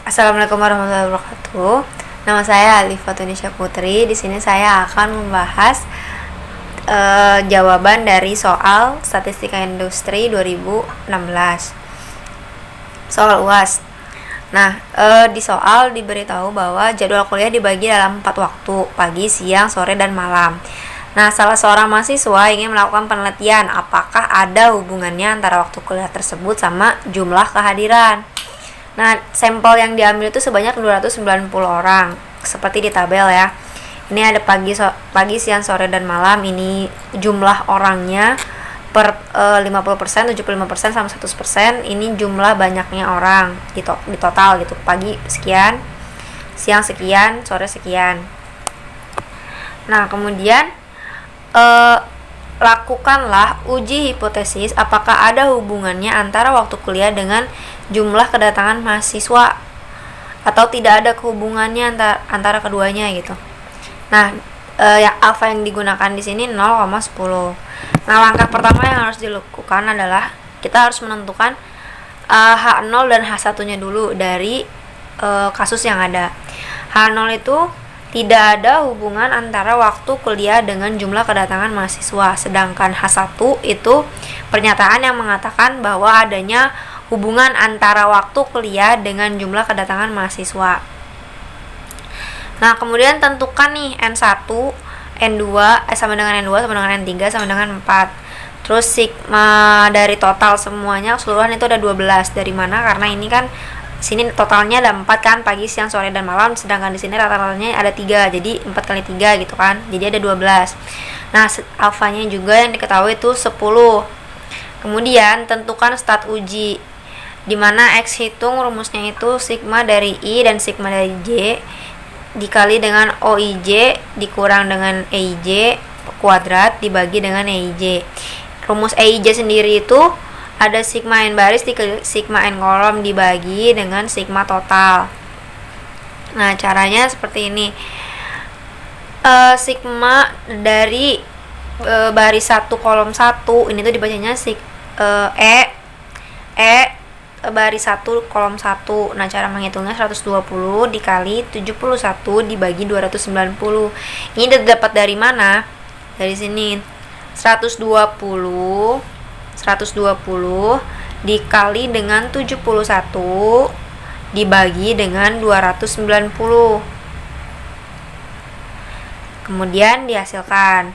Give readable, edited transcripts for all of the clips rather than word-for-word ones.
Assalamualaikum warahmatullahi wabarakatuh. Nama saya Alif Fatunisha Putri. Di sini saya akan membahas jawaban dari soal Statistika Industri 2016. Soal UAS. Nah, di soal diberitahu bahwa jadwal kuliah dibagi dalam 4 waktu, pagi, siang, sore, dan malam. Nah, salah seorang mahasiswa ingin melakukan penelitian apakah ada hubungannya antara waktu kuliah tersebut sama jumlah kehadiran. Nah, sampel yang diambil itu sebanyak 290 orang, seperti di tabel ya. Ini ada pagi, siang, sore, dan malam. Ini jumlah orangnya per 50%, 75% sama 100%. Ini jumlah banyaknya orang di total gitu. Pagi sekian, siang sekian, sore sekian. Nah, kemudian lakukanlah uji hipotesis apakah ada hubungannya antara waktu kuliah dengan jumlah kedatangan mahasiswa atau tidak ada hubungannya antara keduanya gitu. Nah, yang alfa yang digunakan di sini 0,10. Nah, langkah pertama yang harus dilakukan adalah kita harus menentukan H0 dan H1-nya dulu dari kasus yang ada. H0 itu tidak ada hubungan antara waktu kuliah dengan jumlah kedatangan mahasiswa, sedangkan H1 itu pernyataan yang mengatakan bahwa adanya hubungan antara waktu kuliah dengan jumlah kedatangan mahasiswa. Nah, kemudian tentukan nih N1, N2 sama dengan N2 sama dengan N3 sama dengan 4. Terus sigma dari total semuanya keseluruhan itu ada 12. Dari mana? Karena ini kan sini totalnya ada 4 kan, pagi, siang, sore, dan malam, sedangkan di sini rata-ratanya ada 3, jadi 4 kali 3 gitu kan, jadi ada 12. Nah, alfanya juga yang diketahui itu 10. Kemudian tentukan stat uji, dimana X hitung rumusnya itu sigma dari I dan sigma dari J dikali dengan OIJ dikurang dengan EIJ kuadrat dibagi dengan EIJ. Rumus EIJ sendiri itu ada sigma N baris dikali sigma N kolom dibagi dengan sigma total. Nah, caranya seperti ini. Sigma dari baris 1 kolom 1 ini tuh dibacanya E baris 1 kolom 1. Nah, cara menghitungnya 120 dikali 71 dibagi 290. Ini dapat dari mana? Dari sini. 120 dikali dengan 71 dibagi dengan 290. Kemudian dihasilkan.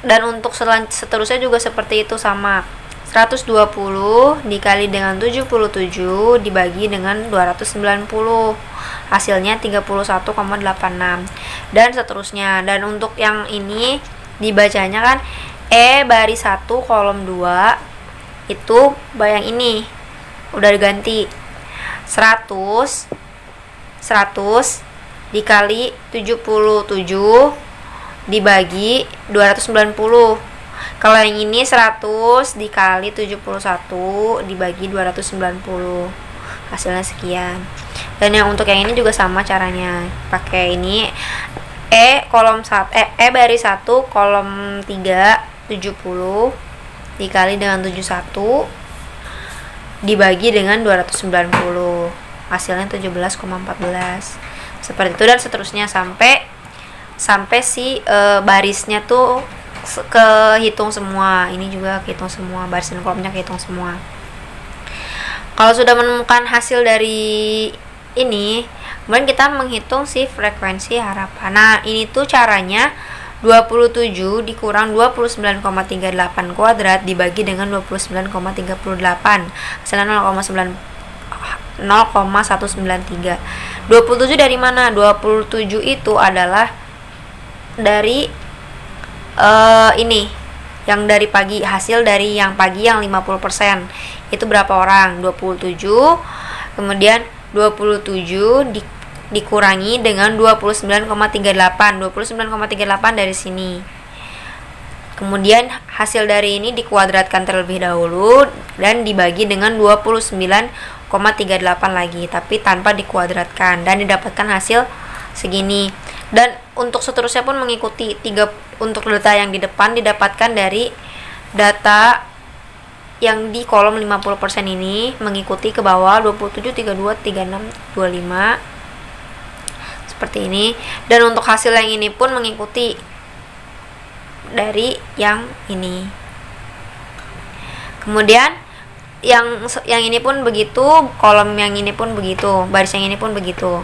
Dan untuk seterusnya juga seperti itu sama. 120 dikali dengan 77 dibagi dengan 290. Hasilnya 31,86. Dan seterusnya. Dan untuk yang ini dibacanya kan E baris 1 kolom 2 itu bayang ini udah diganti 100 dikali 77 dibagi 290. Kalau yang ini 100 dikali 71 dibagi 290. Hasilnya sekian. Dan yang untuk yang ini juga sama caranya. Pakai ini E baris 1 kolom 3 70 dikali dengan 71 dibagi dengan 290. Hasilnya 17,14. Seperti itu dan seterusnya sampai si barisnya tuh kehitung semua. Ini juga kehitung semua, baris dan kolomnya kehitung semua. Kalau sudah menemukan hasil dari ini, kemudian kita menghitung si frekuensi harapan. Nah, ini tuh caranya 27 dikurang 29,38 kuadrat dibagi dengan 29,38. Hasilnya 0,193. 27 dari mana? 27 itu adalah dari ini yang dari pagi, hasil dari yang pagi yang 50%. Itu berapa orang? 27. Kemudian 27 dikurangi dengan 29,38 dari sini. Kemudian hasil dari ini dikuadratkan terlebih dahulu dan dibagi dengan 29,38 lagi, tapi tanpa dikuadratkan dan didapatkan hasil segini. Dan untuk seterusnya pun mengikuti untuk data yang di depan didapatkan dari data yang di kolom 50% ini mengikuti ke bawah 27, 32, 36, 25 seperti ini. Dan untuk hasil yang ini pun mengikuti dari yang ini. Kemudian yang ini pun begitu, kolom yang ini pun begitu, baris yang ini pun begitu.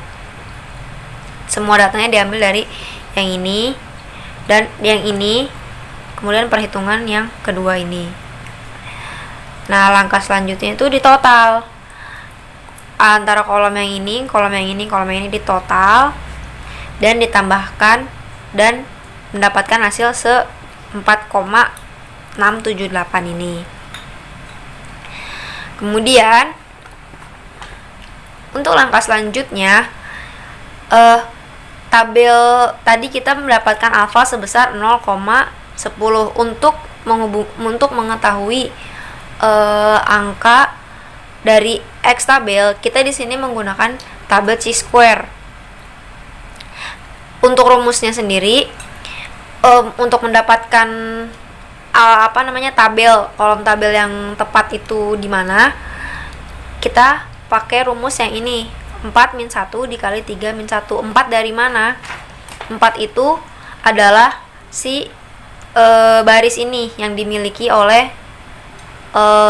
Semua datanya diambil dari yang ini dan yang ini, kemudian perhitungan yang kedua ini. Nah, langkah selanjutnya itu di total antara kolom yang ini, kolom yang ini, kolom yang ini, di total dan ditambahkan dan mendapatkan hasil 4,678 ini. Kemudian untuk langkah selanjutnya, tabel tadi kita mendapatkan alfa sebesar 0,10. Untuk mengetahui angka dari X tabel, kita di sini menggunakan tabel chi-square. Untuk rumusnya sendiri, untuk mendapatkan kolom tabel yang tepat itu di mana, kita pakai rumus yang ini, 4 min 1 dikali 3 min 1. 4 dari mana? 4 itu adalah si baris ini yang dimiliki oleh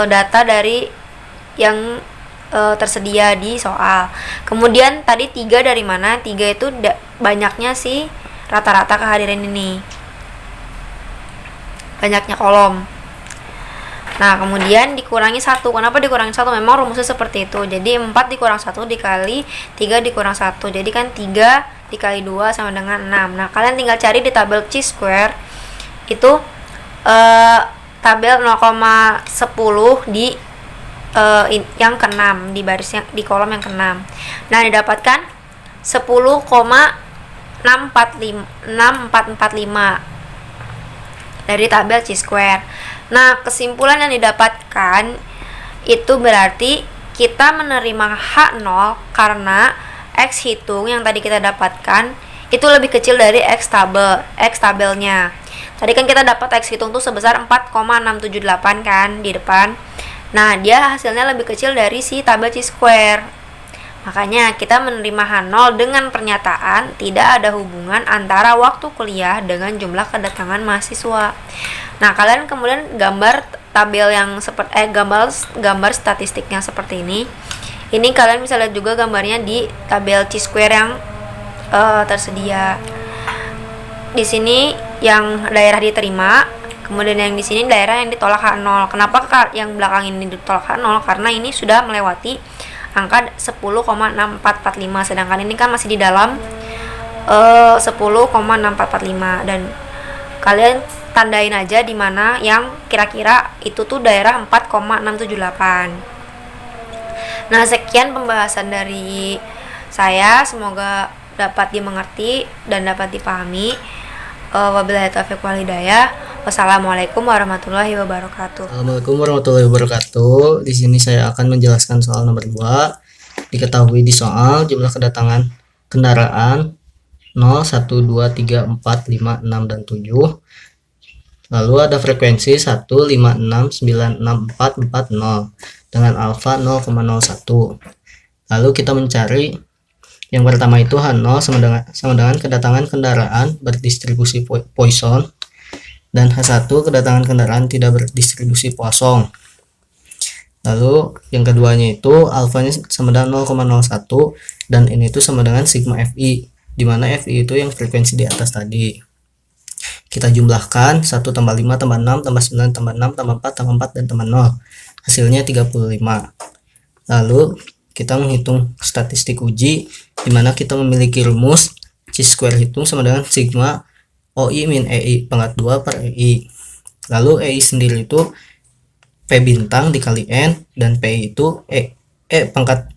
data dari yang tersedia di soal. Kemudian tadi 3 dari mana? 3 itu banyaknya si rata-rata kehadiran ini, banyaknya kolom. Nah, kemudian dikurangi 1. Kenapa dikurangi 1? Memang rumusnya seperti itu. Jadi 4 dikurang 1 dikali 3 dikurang 1. Jadi kan 3 dikali 2 sama dengan 6. Nah, kalian tinggal cari di tabel chi-square itu tabel 0,10 di yang ke-6, di baris yang di kolom yang ke-6. Nah, didapatkan 10,6445 dari tabel chi-square. Nah, kesimpulan yang didapatkan itu berarti kita menerima H0 karena X hitung yang tadi kita dapatkan itu lebih kecil dari X tabelnya. Tadi kan kita dapat X hitung tuh sebesar 4,678 kan di depan. Nah, dia hasilnya lebih kecil dari si tabel chi-square. Makanya kita menerima H0 dengan pernyataan tidak ada hubungan antara waktu kuliah dengan jumlah kedatangan mahasiswa. Nah, kalian kemudian gambar tabel yang seperti gambar statistiknya seperti ini. Ini kalian bisa lihat juga gambarnya di tabel chi-square yang tersedia. Di sini yang daerah diterima, kemudian yang di sini daerah yang ditolak H0. Kenapa yang belakang ini ditolak H0? Karena ini sudah melewati angka 10,6445, sedangkan ini kan masih di dalam 10,6445, dan kalian tandain aja di mana yang kira-kira itu tuh daerah 4,678. Nah, sekian pembahasan dari saya, semoga dapat dimengerti dan dapat dipahami. Wabillahi taufiq wal hidayah. Wassalamualaikum warahmatullahi wabarakatuh. Assalamualaikum warahmatullahi wabarakatuh. Di sini saya akan menjelaskan soal nomor 2. Diketahui di soal jumlah kedatangan kendaraan 0, 1, 2, 3, 4, 5, 6, dan 7. Lalu ada frekuensi 1, 5, 6, 9, 6, 4, 4, 0 dengan alfa 0,01. Lalu kita mencari yang pertama itu H0 sama dengan kedatangan kendaraan berdistribusi Poisson, dan H1 kedatangan kendaraan tidak berdistribusi Poisson. Lalu yang keduanya itu alfanya sama dengan 0,01 dan ini itu sama dengan sigma Fi, di mana Fi itu yang frekuensi di atas tadi. Kita jumlahkan 1 tambah 5 tambah 6 tambah 9 tambah 6 tambah 4 tambah 4 dan tambah 0. Hasilnya 35. Lalu kita menghitung statistik uji, di mana kita memiliki rumus chi-square hitung sama dengan sigma OI min EI pangkat 2 per EI. Lalu EI sendiri itu P bintang dikali N, dan P itu E pangkat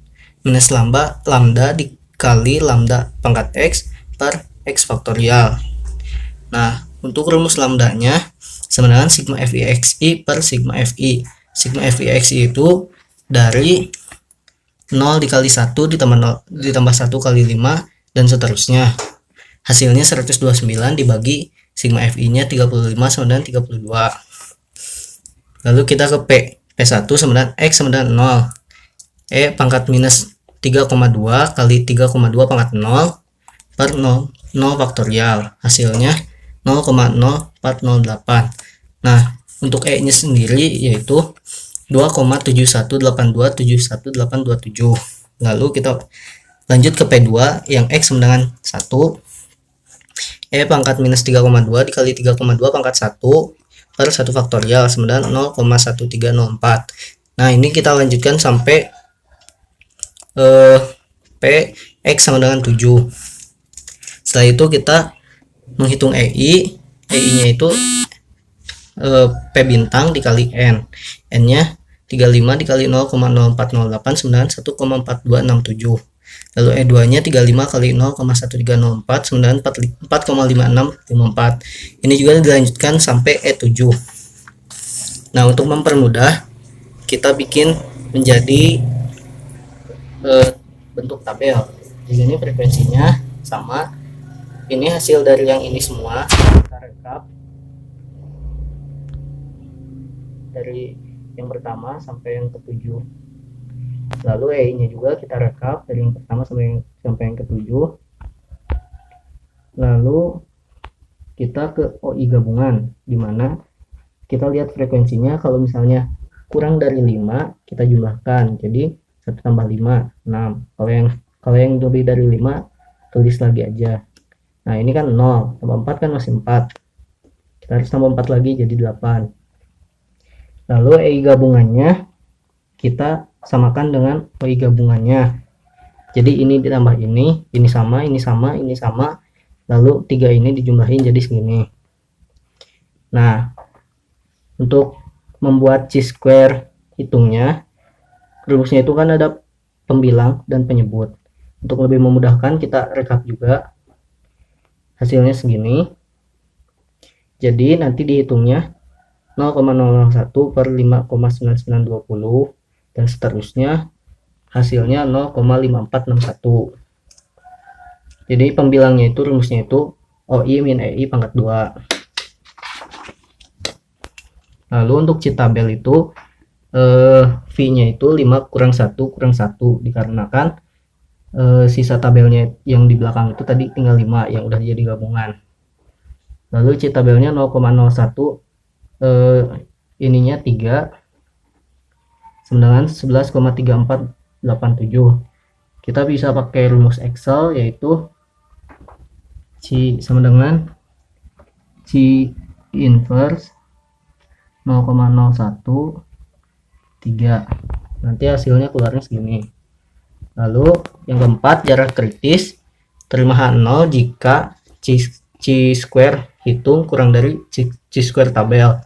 minus lambda dikali lambda pangkat X per X faktorial. Nah, untuk rumus lambdanya sama dengan sigma FIXI per sigma FI. Sigma FIXI itu dari 0 dikali 1 ditambah 1 kali 5 dan seterusnya. Hasilnya 129 dibagi sigma FI nya 35 sama dengan 32. Lalu kita ke P. P1 sama dengan X sama dengan 0. E pangkat minus 3,2 kali 3,2 pangkat 0 per 0 faktorial. Hasilnya 0,0408. Nah, untuk E nya sendiri yaitu 2,71827187. Lalu kita lanjut ke P2 yang X sama dengan 1. E pangkat minus 3,2 dikali 3,2 pangkat 1 per 1 faktorial sama dengan 0,1304. Nah, ini kita lanjutkan sampai P X sama dengan 7. Setelah itu kita menghitung EI. EI nya itu P bintang dikali N. N nya 35 dikali 0,0408 sama dengan 1,4267. Lalu E2 nya 35 kali 0,1304 sama dengan 4,5654. Ini juga dilanjutkan sampai E7. Nah, untuk mempermudah kita bikin menjadi bentuk tabel. Di sini frekuensinya sama. Ini hasil dari yang ini semua. Kita rekap dari yang pertama sampai yang ketujuh. Lalu EI-nya juga kita rekap dari yang pertama sampai yang ketujuh. Lalu kita ke OI gabungan, di mana kita lihat frekuensinya. Kalau misalnya kurang dari 5 kita jumlahkan, jadi 1 tambah 5 6. Kalau yang lebih dari 5 tulis lagi aja. Nah, ini kan 0 tambah 4 kan masih 4, kita harus tambah 4 lagi jadi 8. Lalu EI gabungannya kita samakan dengan OI gabungannya. Jadi ini ditambah ini sama, ini sama, ini sama. Lalu 3 ini dijumlahin jadi segini. Nah, untuk membuat chi-square hitungnya, rumusnya itu kan ada pembilang dan penyebut. Untuk lebih memudahkan kita rekap juga. Hasilnya segini. Jadi nanti dihitungnya 0,001 per 5,9920 dan seterusnya, hasilnya 0,5461. Jadi pembilangnya itu, rumusnya itu OI min EI pangkat 2. Lalu untuk cheat tabel itu V nya itu 5 kurang 1 kurang 1, dikarenakan sisa tabelnya yang di belakang itu tadi tinggal 5 yang udah jadi gabungan. Lalu cheat tabelnya 0,01, ininya 3 dengan 11,3487. Kita bisa pakai rumus Excel, yaitu C sama dengan C inverse 0,013. Nanti hasilnya keluarnya segini. Lalu yang keempat, jarak kritis terima H0 jika chi-square hitung kurang dari chi-square tabel.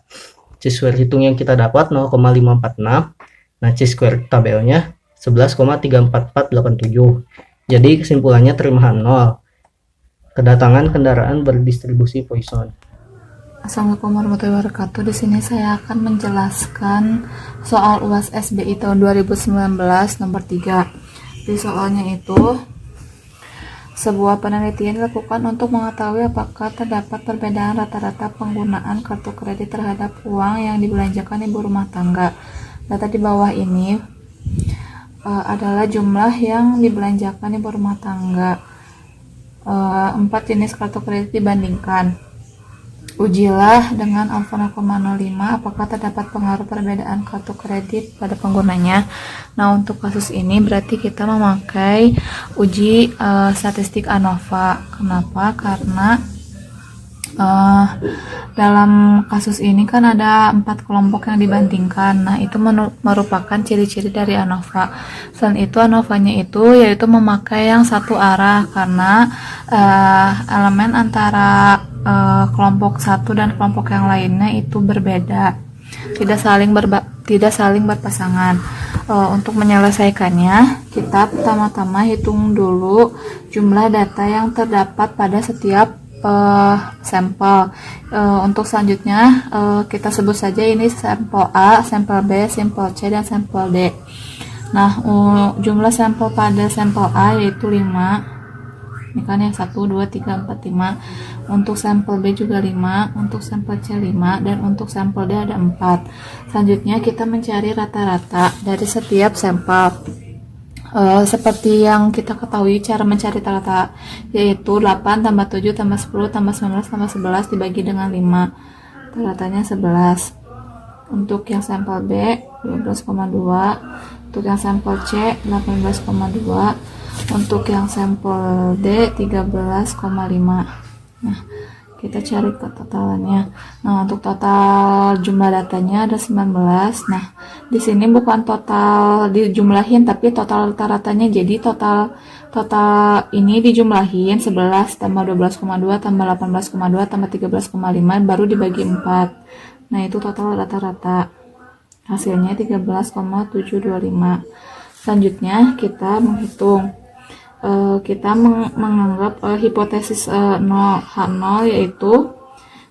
Chi-square hitung yang kita dapat 0,546. Nah, chi-square tabelnya 11,34487. Jadi kesimpulannya terima H0. Kedatangan kendaraan berdistribusi Poisson. Assalamualaikum warahmatullahi wabarakatuh. Di sini saya akan menjelaskan soal UAS SBI tahun 2019 nomor 3. Di soalnya itu, sebuah penelitian dilakukan untuk mengetahui apakah terdapat perbedaan rata-rata penggunaan kartu kredit terhadap uang yang dibelanjakan ibu rumah tangga. Data di bawah ini adalah jumlah yang dibelanjakan ibu rumah tangga. 4 jenis kartu kredit dibandingkan. Ujilah dengan alfa 0,05 apakah terdapat pengaruh perbedaan kartu kredit pada penggunanya. Nah, untuk kasus ini berarti kita memakai uji statistik ANOVA. Kenapa? Karena dalam kasus ini kan ada 4 kelompok yang dibandingkan. Nah, itu merupakan ciri-ciri dari ANOVA. Selain itu, ANOVA-nya itu yaitu memakai yang satu arah, karena elemen antara kelompok satu dan kelompok yang lainnya itu berbeda, tidak saling berpasangan. Untuk menyelesaikannya, kita pertama-tama hitung dulu jumlah data yang terdapat pada setiap sampel. Untuk selanjutnya kita sebut saja ini sampel A, sampel B, sampel C, dan sampel D. Nah, jumlah sampel pada sampel A yaitu 5, Ini kan ya 1, 2, 3, 4, 5. Untuk sampel B juga 5, untuk sampel C 5, dan untuk sampel D ada 4. Selanjutnya kita mencari rata-rata dari setiap sampel. Seperti yang kita ketahui cara mencari rata-rata yaitu 8 tambah 7 tambah 10 tambah 19 tambah 11 dibagi dengan 5. Rata-ratanya 11. Untuk yang sampel B 12,2, untuk yang sampel C 18,2, untuk yang sampel D 13,5. Nah, kita cari ke totalannya. Nah, untuk total jumlah datanya ada 19. Nah, di sini bukan total dijumlahin tapi total rata-ratanya. Jadi total ini dijumlahin 11 tambah 12,2 tambah 18,2 tambah 13,5 baru dibagi 4. Nah, itu total rata-rata. Hasilnya 13,725. Selanjutnya kita menghitung. Kita menganggap hipotesis 0 H0 yaitu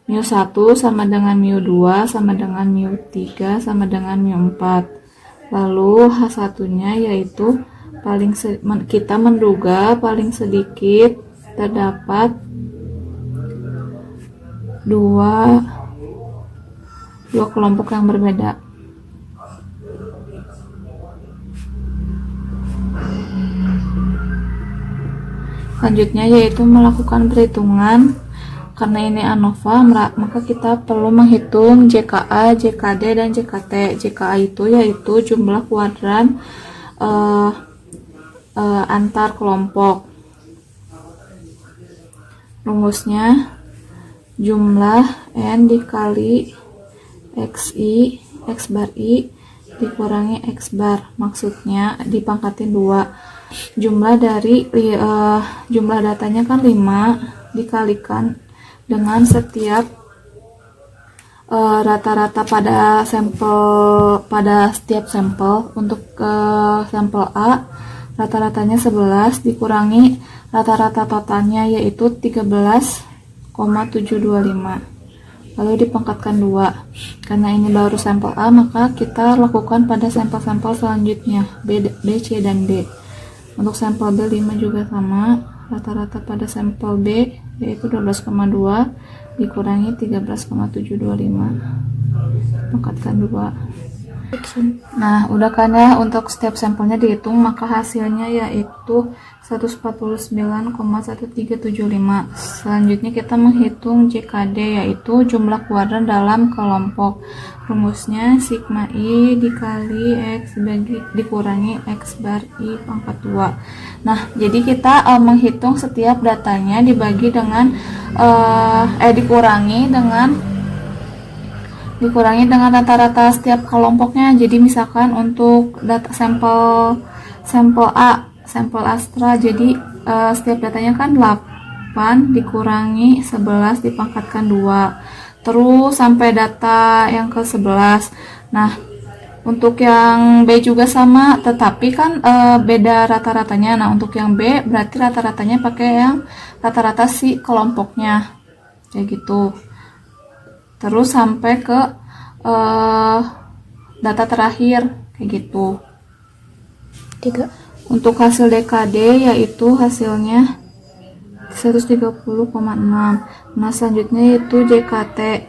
mu1 sama dengan mu2 sama dengan mu3 sama dengan mu4. Lalu H1 nya yaitu kita menduga paling sedikit terdapat dua kelompok yang berbeda. Selanjutnya yaitu melakukan perhitungan. Karena ini ANOVA, maka kita perlu menghitung JKA, JKD, dan JKT. JKA itu yaitu jumlah kuadran antar kelompok. Rumusnya jumlah N dikali XI, X bar I dikurangi X bar. Maksudnya dipangkatin 2. Jumlah datanya kan 5 dikalikan dengan setiap rata-rata pada setiap sampel. Untuk sampel A rata-ratanya 11 dikurangi rata-rata totalnya yaitu 13,725. Lalu dipangkatkan 2. Karena ini baru sampel A, maka kita lakukan pada sampel-sampel selanjutnya B, C, dan D. Untuk sampel B 5 juga sama. Rata-rata pada sampel B yaitu 12,2 dikurangi 13,725. Pangkatkan 2. Nah, udah kan ya, untuk setiap sampelnya dihitung, maka hasilnya yaitu 149,1375. Selanjutnya kita menghitung JKD yaitu jumlah kuadran dalam kelompok. Rumusnya sigma I dikali X dikurangi X bar I pangkat 2. Nah, jadi kita menghitung setiap datanya dibagi dengan dikurangi dengan rata-rata setiap kelompoknya. Jadi misalkan untuk data sampel A, sampel Astra, jadi setiap datanya kan 8 dikurangi 11 dipangkatkan 2 terus sampai data yang ke 11. Nah, untuk yang B juga sama, tetapi kan beda rata-ratanya. Nah, untuk yang B berarti rata-ratanya pakai yang rata-rata si kelompoknya kayak gitu. Terus sampai ke data terakhir kayak gitu. 3. Untuk hasil DKD yaitu hasilnya 130,6. Nah, selanjutnya yaitu JKT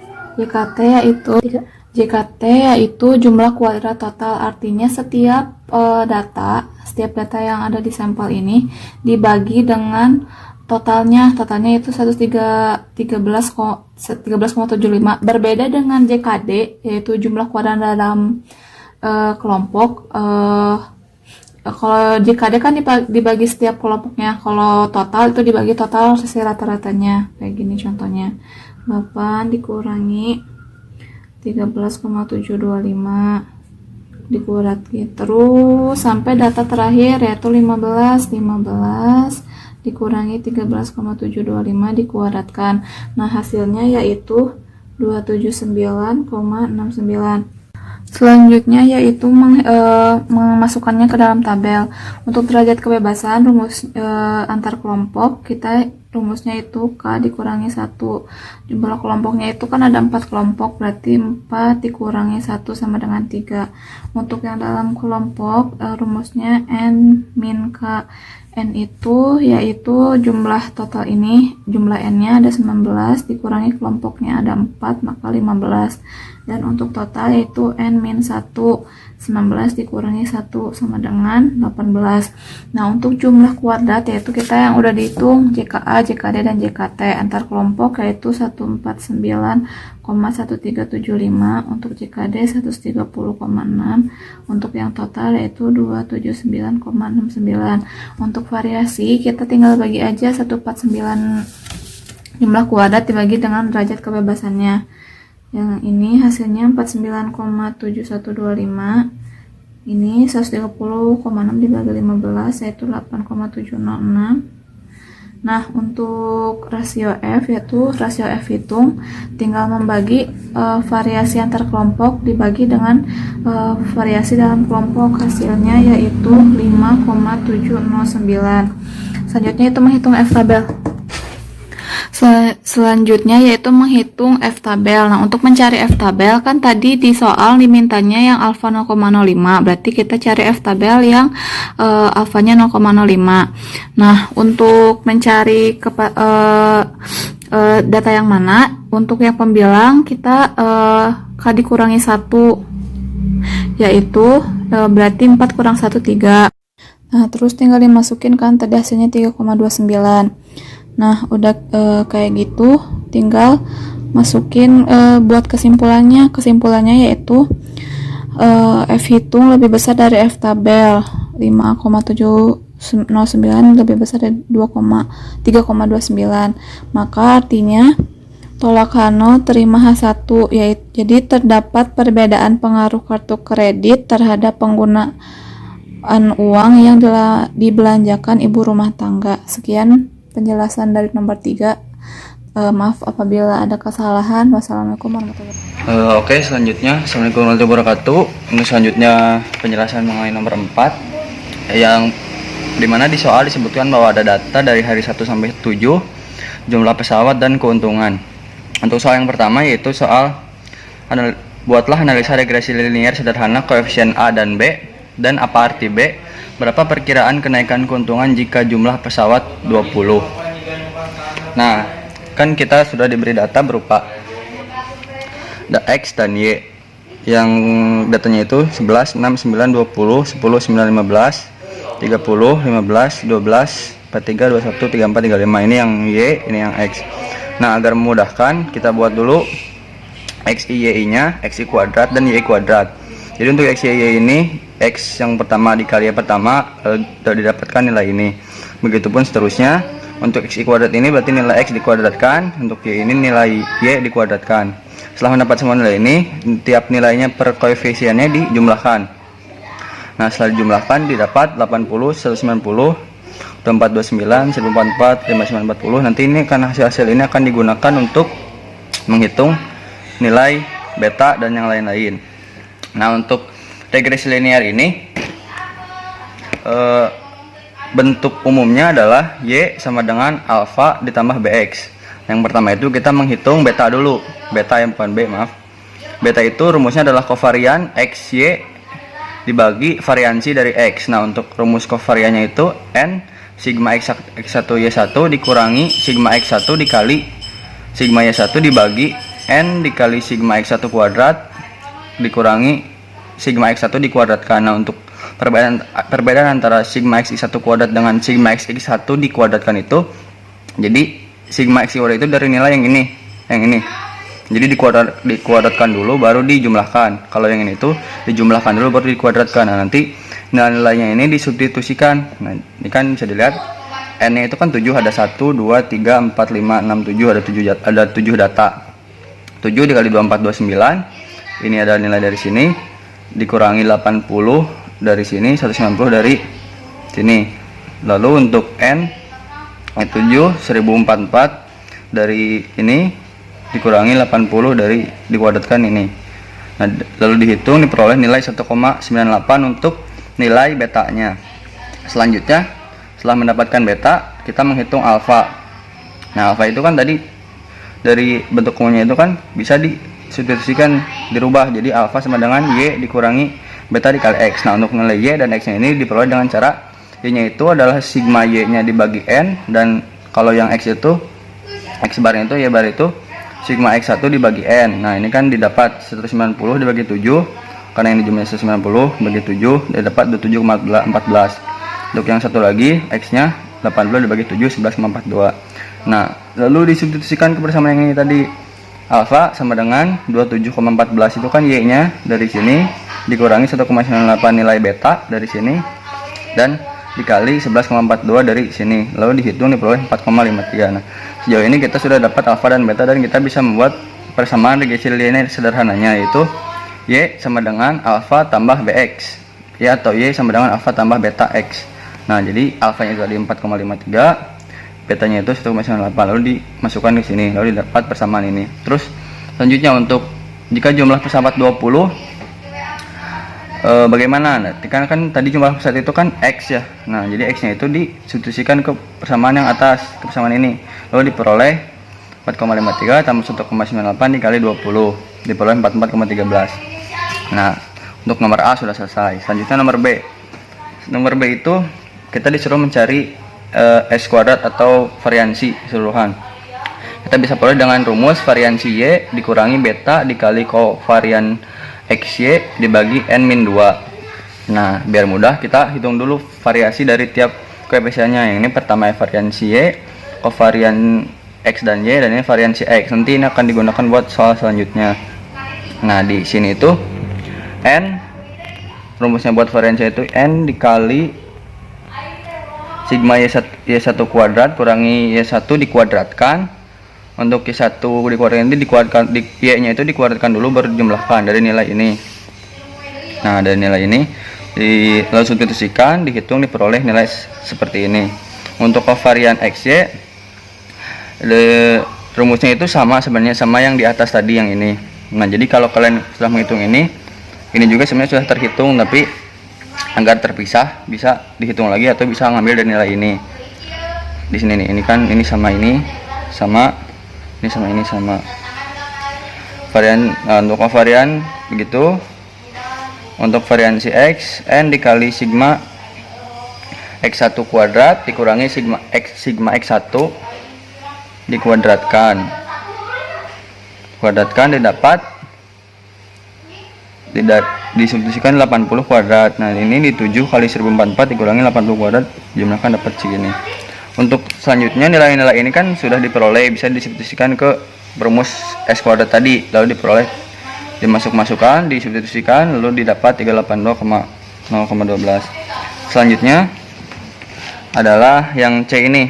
yaitu jumlah kuadrat total. Artinya setiap data yang ada di sampel ini dibagi dengan totalnya itu 13,75. Berbeda dengan JKD yaitu jumlah kuadran dalam kelompok. Kalau JKD kan dibagi setiap kelompoknya. Kalau total itu dibagi total sisi rata-ratanya. Kayak gini contohnya. 8 dikurangi 13,725 dikurangi terus sampai data terakhir yaitu 15 dikurangi 13,725 dikuadratkan. Nah, hasilnya yaitu 279,69. Selanjutnya yaitu memasukkannya ke dalam tabel. Untuk derajat kebebasan rumus antar kelompok, kita rumusnya itu K dikurangi 1. Jumlah kelompoknya itu kan ada 4 kelompok, berarti 4 dikurangi 1 sama dengan 3. Untuk yang dalam kelompok rumusnya N min K. N itu yaitu jumlah total ini, jumlah N-nya ada 19 dikurangi kelompoknya ada 4, maka 15. Dan untuk total yaitu N min 1, 19 dikurangi 1 sama dengan 18. Nah, untuk jumlah kuadrat yaitu kita yang udah dihitung JKA, JKD, dan JKT antar kelompok yaitu 149,1375, untuk JKD 130,6, untuk yang total yaitu 279,69. Untuk variasi kita tinggal bagi aja 149 jumlah kuadrat dibagi dengan derajat kebebasannya. Yang ini hasilnya 49,7125. Ini 130,6 dibagi 15 yaitu 8,706. Nah, untuk rasio F yaitu rasio F hitung tinggal membagi variasi antar kelompok dibagi dengan variasi dalam kelompok, hasilnya yaitu 5,709. Selanjutnya itu menghitung F tabel. Selanjutnya yaitu menghitung F tabel. Nah, untuk mencari F tabel kan tadi di soal dimintanya yang alfa 0,05, berarti kita cari F tabel yang alfanya 0,05. Nah, untuk mencari data yang mana, untuk yang pembilang kita K dikurangi 1 yaitu berarti 4 kurang 1 3. Nah, terus tinggal dimasukin kan tadi hasilnya 3,29. Nah, udah kayak gitu, tinggal masukin buat kesimpulannya. Kesimpulannya yaitu F hitung lebih besar dari F tabel, 5,709 lebih besar dari 3,29. Maka artinya tolak H0 terima H1, yaitu jadi terdapat perbedaan pengaruh kartu kredit terhadap penggunaan uang yang dibelanjakan ibu rumah tangga. Sekian penjelasan dari nomor 3. Maaf apabila ada kesalahan. Wassalamualaikum warahmatullahi wabarakatuh. Oke, selanjutnya Assalamualaikum warahmatullahi wabarakatuh. Ini selanjutnya penjelasan mengenai nomor 4 yang dimana di soal disebutkan bahwa ada data dari hari 1 sampai 7, jumlah pesawat dan keuntungan. Untuk soal yang pertama yaitu soal buatlah analisa regresi linier sederhana koefisien A dan B dan apa arti B. Berapa perkiraan kenaikan keuntungan jika jumlah pesawat 20? Nah, kan kita sudah diberi data berupa X dan Y. Yang datanya itu 11, 6, 9, 20, 10, 9, 15, 30, 15, 12, 43, 21, 34, 35. Ini yang Y, ini yang X. Nah, agar memudahkan kita buat dulu X, Y, Y-nya, X kuadrat dan Y kuadrat. Jadi untuk X, Y ini, X yang pertama dikali yang pertama didapatkan nilai ini. Begitupun seterusnya. Untuk X kuadrat ini berarti nilai X dikuadratkan, untuk Y ini nilai Y dikuadratkan. Setelah mendapat semua nilai ini, tiap nilainya per koefisiennya dijumlahkan. Nah, setelah dijumlahkan didapat 80, 190, 2429, 1044, 5940. Nanti ini kan hasil ini akan digunakan untuk menghitung nilai beta dan yang lain-lain. Nah, untuk regresi linear ini bentuk umumnya adalah Y sama dengan alfa ditambah BX. Yang pertama itu kita menghitung beta dulu. Beta yang bukan B, maaf. Beta itu rumusnya adalah kovarian XY dibagi variansi dari X. Nah, untuk rumus kovariannya itu N sigma X1 Y1 dikurangi sigma X1 dikali sigma Y1 dibagi N dikali sigma X1 kuadrat dikurangi sigma X1 dikuadratkan. Nah, untuk perbedaan antara sigma X1 kuadrat dengan sigma X1 dikuadratkan itu, jadi sigma X kuadrat itu dari nilai yang ini. Jadi dikuadratkan dulu baru dijumlahkan. Kalau yang ini itu dijumlahkan dulu baru dikuadratkan. Nah, nanti nilai-nilainya ini disubstitusikan. Nah, ini kan bisa dilihat N-nya itu kan 7, ada 1, 2, 3, 4, 5, 6, 7, ada 7 data. 7 dikali 24, 29. Ini ada nilai dari sini, dikurangi 80 dari sini, 190 dari sini. Lalu untuk N 7 1044 dari ini dikurangi 80 dari dikuadratkan ini. Nah, lalu dihitung diperoleh nilai 1,98 untuk nilai betanya. Selanjutnya, setelah mendapatkan beta, kita menghitung alfa. Nah, alfa itu kan tadi dari bentuk umumnya itu kan bisa disubstitusikan, dirubah jadi alfa sama dengan Y dikurangi beta dikali X. Nah, untuk nilai Y dan X nya ini diperoleh dengan cara Y nya itu adalah sigma Y nya dibagi N, dan kalau yang X itu X barnya itu Y bar itu sigma X1 dibagi N. Nah, ini kan didapat 190 dibagi 7, karena ini jumlahnya 190 bagi 7 didapat 27,14. Untuk yang satu lagi X nya 80 dibagi 7 11,42. Nah, lalu disubstitusikan ke persamaan yang ini tadi. Alfa sama dengan 27,14 itu kan Y nya dari sini dikurangi 1,98 nilai beta dari sini dan dikali 11,42 dari sini, lalu dihitung diperoleh 4,53. Nah, sejauh ini kita sudah dapat alfa dan beta, dan kita bisa membuat persamaan regresi linear sederhananya, yaitu Y sama dengan alfa tambah Bx, ya, atau Y sama dengan alfa tambah beta X. Nah, jadi alfanya itu tadi 4,53, betanya itu 1,98, lalu dimasukkan ke sini, lalu didapat persamaan ini. Terus selanjutnya untuk jika jumlah pesawat 20, bagaimana? Nah, kan tadi jumlah pesawat itu kan X ya. Nah, jadi X nya itu disubstitusikan ke persamaan yang atas, ke persamaan ini, lalu diperoleh 4,53 tambah 1,98 dikali 20 diperoleh 44,13. Nah, untuk nomor A sudah selesai. Selanjutnya nomor B. Nomor B itu kita disuruh mencari S kuadrat atau variansi keseluruhan. Kita bisa peroleh dengan rumus variansi Y dikurangi beta dikali kovarian XY dibagi N-2. Nah, biar mudah kita hitung dulu variasi dari tiap koefisiennya. Yang ini pertama variansi Y, kovarian X dan Y, dan ini variansi X. Nanti ini akan digunakan buat soal selanjutnya. Nah, di sini itu N, rumusnya buat variansi itu N dikali sigma Y1 kuadrat kurangi Y1 dikuadratkan. Untuk Y1 dikuadratkan ini Y-nya itu dikuadratkan dulu baru dijumlahkan dari nilai ini. Nah, dari nilai ini lalu substitusikan, dihitung, diperoleh nilai seperti ini. Untuk kovarian XY rumusnya itu sama sebenarnya sama yang di atas tadi yang ini. Nah, jadi kalau kalian sudah menghitung ini juga sebenarnya sudah terhitung, tapi agar terpisah bisa dihitung lagi atau bisa ngambil dari nilai ini. Di sini nih, ini kan ini sama ini sama ini sama ini sama varian. Untuk kovarian begitu. Untuk variansi X, N dikali sigma X1 kuadrat dikurangi sigma X1 dikuadratkan didapat disubstitusikan 80 kuadrat. Nah, ini di 7 kali 1044 dikurangi 80 kuadrat jumlahkan dapat segini. Untuk selanjutnya nilai-nilai ini kan sudah diperoleh, bisa disubstitusikan ke rumus S kuadrat tadi, lalu diperoleh, dimasukkan, disubstitusikan, lalu didapat 382,0,12. Selanjutnya adalah yang C ini,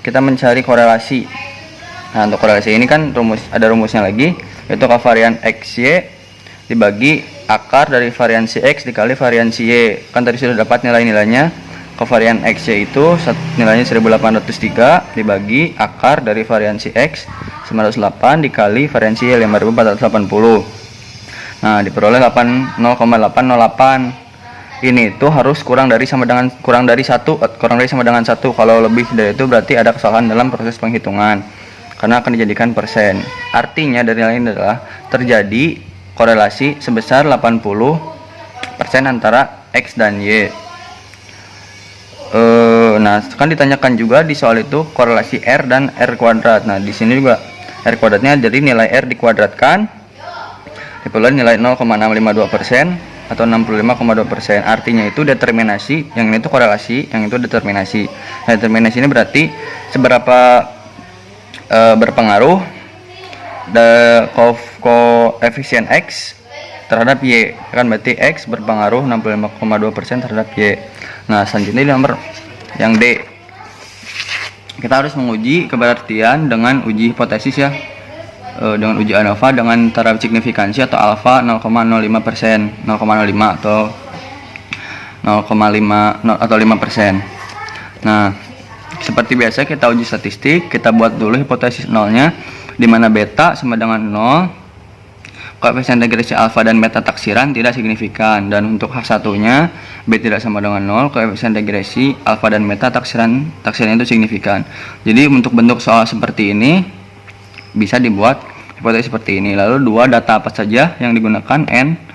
kita mencari korelasi. Nah, untuk korelasi ini kan ada rumusnya lagi, yaitu kovarian XY dibagi akar dari variansi X dikali variansi Y. Kan tadi sudah dapat nilai-nilainya. Kovarian XY itu nilainya 1803 dibagi akar dari variansi X 908 dikali variansi Y 5480. Nah, diperoleh 0,808. Ini itu harus kurang dari sama dengan 1. Kalau lebih dari itu berarti ada kesalahan dalam proses penghitungan, karena akan dijadikan persen. Artinya dari nilai ini adalah terjadi korelasi sebesar 80% antara X dan Y. Nah, kan ditanyakan juga di soal itu korelasi R dan R kuadrat. Nah, di sini juga R kuadratnya jadi nilai R dikuadratkan diperoleh nilai 0,652% atau 65,2%. Artinya itu determinasi, yang ini itu korelasi, yang itu determinasi. Nah, determinasi ini berarti seberapa berpengaruh koefisien X terhadap Y, kan berarti X berpengaruh 65,2% terhadap Y. Nah, selanjutnya di nomor yang D, kita harus menguji keberartian dengan uji hipotesis ya, dengan uji ANOVA dengan taraf signifikansi atau alfa 0,05%, 0,05 atau 0,5 atau 5%. Nah, seperti biasa kita uji statistik, kita buat dulu hipotesis nolnya, di mana beta sama dengan 0, koefisien regresi alfa dan beta taksiran tidak signifikan, dan untuk H1-nya B tidak sama dengan 0, koefisien regresi alfa dan beta taksiran itu signifikan. Jadi untuk bentuk soal seperti ini bisa dibuat hipotesis seperti ini. Lalu dua data apa saja yang digunakan, N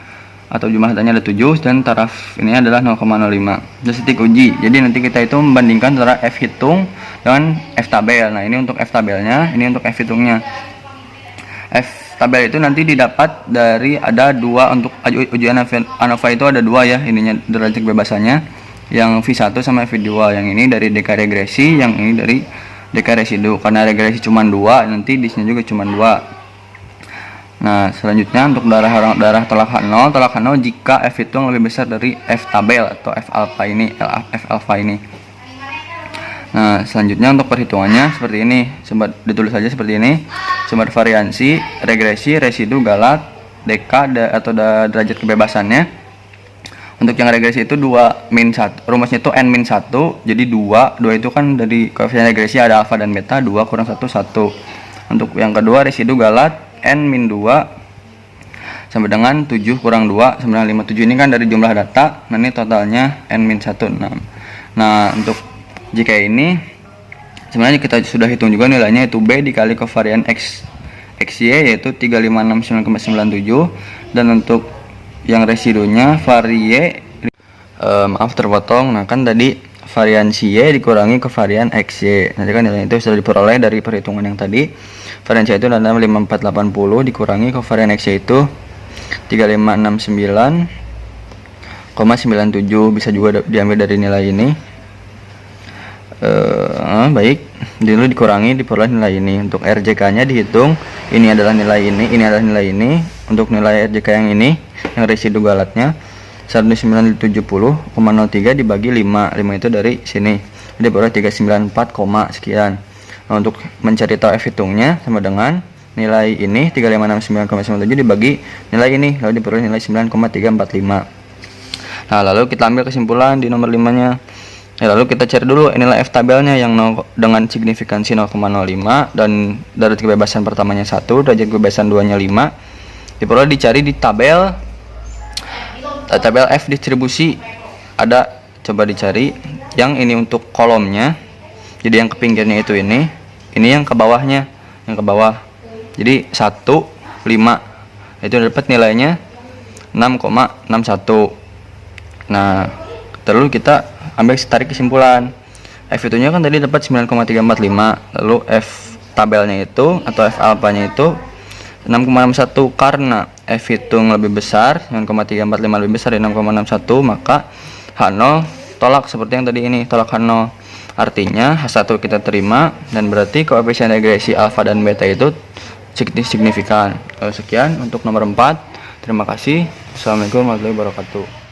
atau jumlah datanya ada 7 dan taraf ini adalah 0,05. Terus titik uji. Jadi nanti kita itu membandingkan antara F hitung dengan F tabel. Nah, ini untuk F tabelnya, ini untuk F hitungnya. F tabel itu nanti didapat dari ada dua, untuk ujian ANOVA itu ada dua ya, ininya derajat kebebasannya, yang V1 sama V2. Yang ini dari DK regresi, yang ini dari DK residu. Karena regresi cuma 2, nanti di sini juga cuma 2. Nah, selanjutnya untuk darah tolak H0 jika F hitung lebih besar dari F tabel atau F alpha ini. Nah, selanjutnya untuk perhitungannya seperti ini. Coba ditulis saja seperti ini. Sumber variansi, regresi, residu, galat, DK atau derajat kebebasannya. Untuk yang regresi itu 2 min 1. Rumusnya itu N min 1. Jadi 2 itu kan dari koefisien regresi ada alfa dan beta, 2 kurang 1 1. Untuk yang kedua residu galat N min 2 sama dengan 7 kurang 2 sama dengan 57. Ini kan dari jumlah data. Nah, ini totalnya N min 1 6. Nah, untuk jika ini sebenarnya kita sudah hitung juga nilainya, itu B dikali kovarian XY yaitu 356,997, dan untuk yang residunya varie maaf terpotong. Nah, kan tadi variansi Y dikurangi kovarian XY. Nanti kan nilainya itu sudah diperoleh dari perhitungan yang tadi. Variansi itu adalah 5480 dikurangi kovarian XY itu 3569,97, bisa juga diambil dari nilai ini. Baik, dulu dikurangi diperoleh nilai ini. Untuk RJK-nya dihitung, ini adalah nilai ini adalah nilai ini. Untuk nilai RJK yang ini, yang residu galatnya 1970,03 dibagi 5 itu dari sini, jadi peroleh 394, sekian. Nah, untuk mencari tahu F hitungnya sama dengan nilai ini 3569,97 dibagi nilai ini, lalu diperoleh nilai 9,345. Nah, lalu kita ambil kesimpulan di nomor 5-nya. Ya, lalu kita cari dulu nilai F tabelnya yang dengan signifikansi 0,05 dan derajat kebebasan pertamanya 1, derajat kebebasan 2-nya 5. Diperoleh dicari di tabel F distribusi. Ada, coba dicari yang ini untuk kolomnya. Jadi yang ke pinggirnya itu ini yang ke bawahnya, yang ke bawah. Jadi 1, 5. Itu dapat nilainya 6,61. Nah, terus kita tarik kesimpulan. F itunya kan tadi dapat 9,345. Lalu F tabelnya itu atau F alpanya itu 6,61. Karena F hitung lebih besar, 9,345 lebih besar dari 6,61, maka H0 tolak seperti yang tadi ini, tolak H0. Artinya H1 kita terima, dan berarti koefisien regresi alfa dan beta itu signifikan. Sekian untuk nomor 4. Terima kasih. Assalamualaikum warahmatullahi wabarakatuh.